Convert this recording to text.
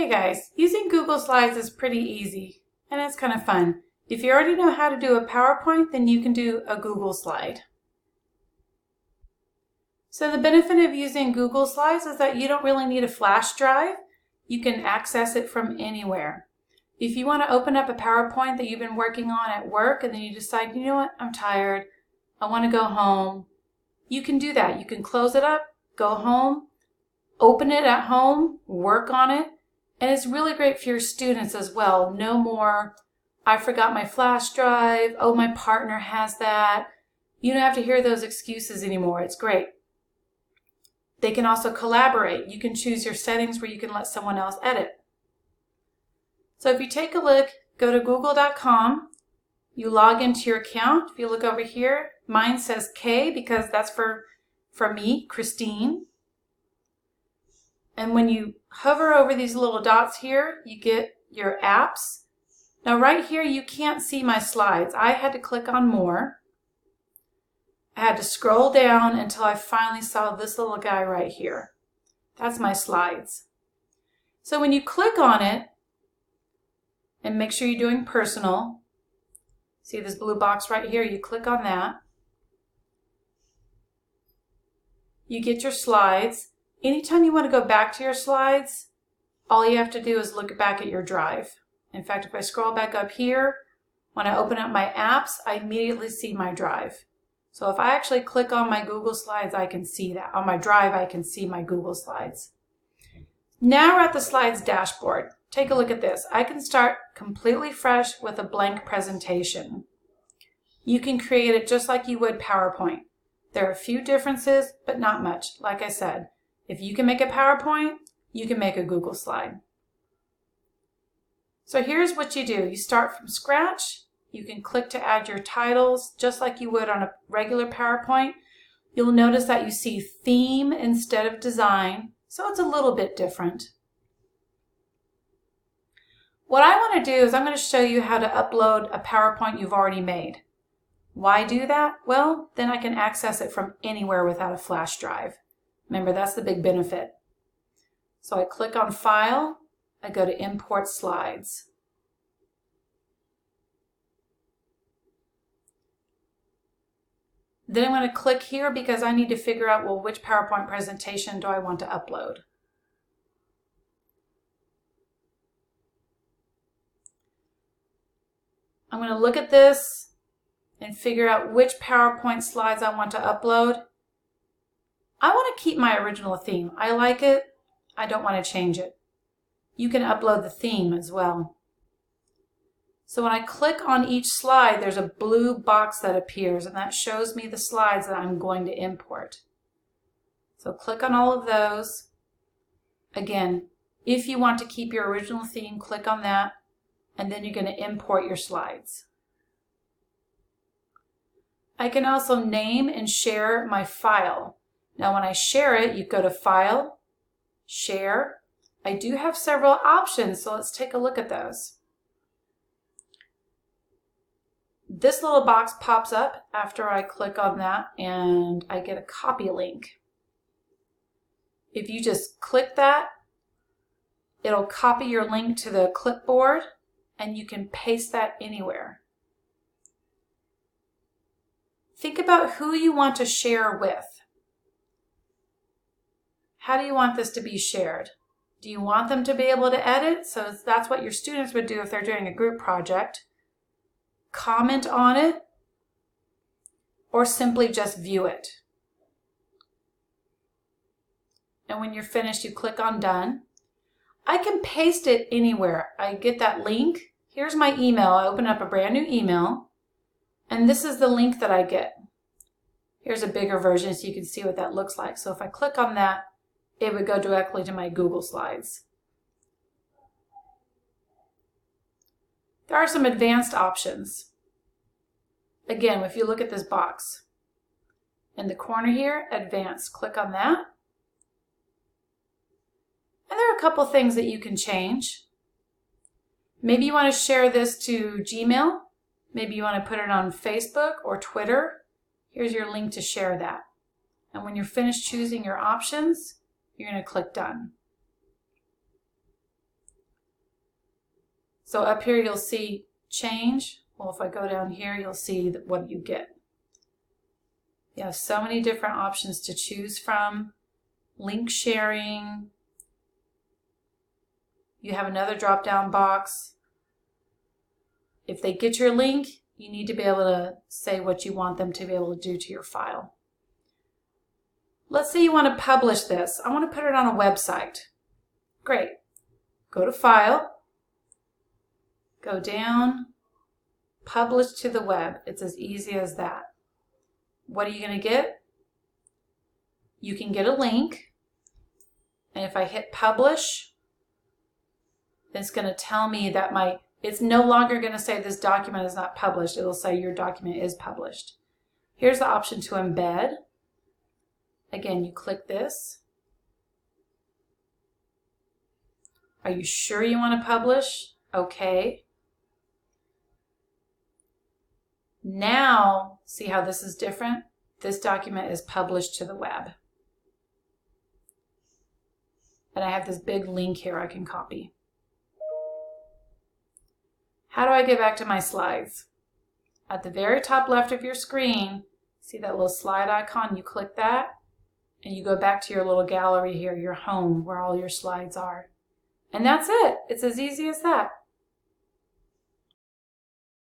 Hey guys, using Google Slides is pretty easy and it's kind of fun. If you already know how to do a PowerPoint, then you can do a Google Slide. So the benefit of using Google Slides is that you don't really need a flash drive. You can access it from anywhere. If you want to open up a PowerPoint that you've been working on at work and then you decide, you know what, I'm tired, I want to go home, you can do that. You can close it up, go home, open it at home, work on it. And it's really great for your students as well. No more, I forgot my flash drive, oh, my partner has that. You don't have to hear those excuses anymore. It's great. They can also collaborate. You can choose your settings where you can let someone else edit. So if you take a look, go to google.com, you log into your account. If you look over here, mine says K because that's for me, Christine. And when you hover over these little dots here, you get your apps. Now right here, you can't see my slides. I had to click on more. I had to scroll down until I finally saw this little guy right here. That's my slides. So when you click on it, and make sure you're doing personal, see this blue box right here, you click on that. You get your slides. Anytime you want to go back to your slides, all you have to do is look back at your drive. In fact, if I scroll back up here, when I open up my apps, I immediately see my drive. So if I actually click on my Google Slides, I can see that. On my drive, I can see my Google Slides. Now we're at the Slides dashboard. Take a look at this. I can start completely fresh with a blank presentation. You can create it just like you would PowerPoint. There are a few differences, but not much. Like I said, if you can make a PowerPoint, you can make a Google Slide. So here's what you do. You start from scratch. You can click to add your titles just like you would on a regular PowerPoint. You'll notice that you see theme instead of design, so it's a little bit different. What I want to do is I'm going to show you how to upload a PowerPoint you've already made. Why do that? Well, then I can access it from anywhere without a flash drive. Remember, that's the big benefit. So I click on File, I go to Import Slides. Then I'm going to click here because I need to figure out, well, which PowerPoint presentation do I want to upload? I'm going to look at this and figure out which PowerPoint slides I want to upload. I want to keep my original theme. I like it. I don't want to change it. You can upload the theme as well. So when I click on each slide, there's a blue box that appears, and that shows me the slides that I'm going to import. So click on all of those. Again, if you want to keep your original theme, click on that, and then you're going to import your slides. I can also name and share my file. Now when I share it, you go to File, Share. I do have several options, so let's take a look at those. This little box pops up after I click on that and I get a copy link. If you just click that, it'll copy your link to the clipboard and you can paste that anywhere. Think about who you want to share with. How do you want this to be shared? Do you want them to be able to edit? So that's what your students would do if they're doing a group project. Comment on it, or simply just view it. And when you're finished, you click on Done. I can paste it anywhere. I get that link. Here's my email. I open up a brand new email, and this is the link that I get. Here's a bigger version so you can see what that looks like. So if I click on that, it would go directly to my Google Slides. There are some advanced options. Again, if you look at this box, in the corner here, Advanced, click on that. And there are a couple things that you can change. Maybe you want to share this to Gmail. Maybe you want to put it on Facebook or Twitter. Here's your link to share that. And when you're finished choosing your options, you're going to click Done. So up here you'll see change. Well, if I go down here, you'll see what you get. You have so many different options to choose from. Link sharing. You have another drop-down box. If they get your link, you need to be able to say what you want them to be able to do to your file. Let's say you want to publish this. I want to put it on a website. Great. Go to File. Go down. Publish to the web. It's as easy as that. What are you going to get? You can get a link. And if I hit Publish, it's going to tell me that it's no longer going to say this document is not published. It'll say your document is published. Here's the option to embed. Again, you click this. Are you sure you want to publish? Okay. Now, see how this is different? This document is published to the web. And I have this big link here I can copy. How do I get back to my slides? At the very top left of your screen, see that little slide icon? You click that, and you go back to your little gallery here, your home, where all your slides are. And that's it. It's as easy as that.